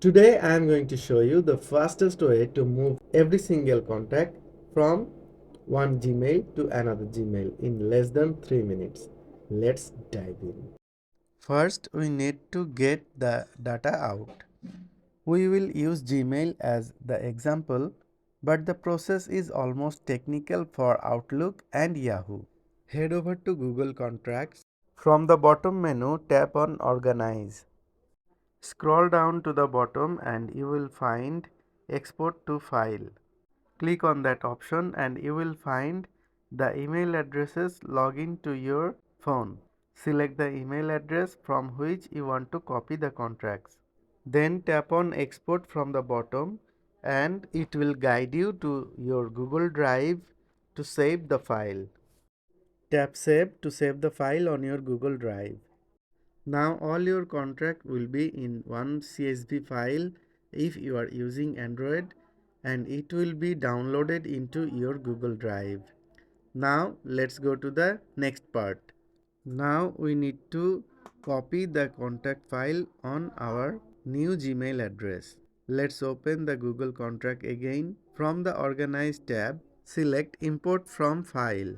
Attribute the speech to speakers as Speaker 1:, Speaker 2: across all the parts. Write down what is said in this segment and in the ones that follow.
Speaker 1: Today I am going to show you the fastest way to move every single contact from one Gmail to another Gmail in less than 3 minutes. Let's dive in. First, we need to get the data out. We will use Gmail as the example, but the process is almost technical for Outlook and Yahoo. Head over to Google Contacts. From the bottom menu, tap on Organize. Scroll down to the bottom and you will find Export to File. Click on that option and you will find the email addresses login to your phone. Select the email address from which you want to copy the contracts. Then tap on Export from the bottom and it will guide you to your Google Drive to save the file. Tap Save to save the file on your Google Drive. Now all your contract will be in one CSV file if you are using Android, and it will be downloaded into your Google Drive. Now let's go to the next part. Now we need to copy the contact file on our new Gmail address. Let's open the Google Contract again. From the Organize tab, select Import from File.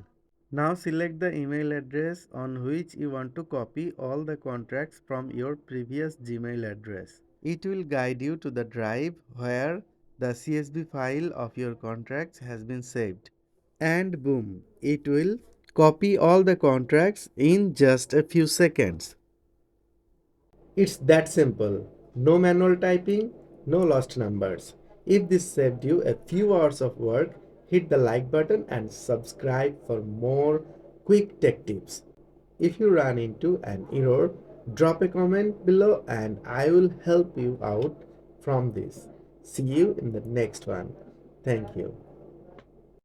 Speaker 1: Now select the email address on which you want to copy all the contracts from your previous Gmail address. It will guide you to the drive where the CSV file of your contracts has been saved. And boom, it will copy all the contracts in just a few seconds. It's that simple. No manual typing, no lost numbers. If this saved you a few hours of work, hit the like button and subscribe for more quick tech tips. If you run into an error, drop a comment below and I will help you out from this. See you in the next one. Thank you.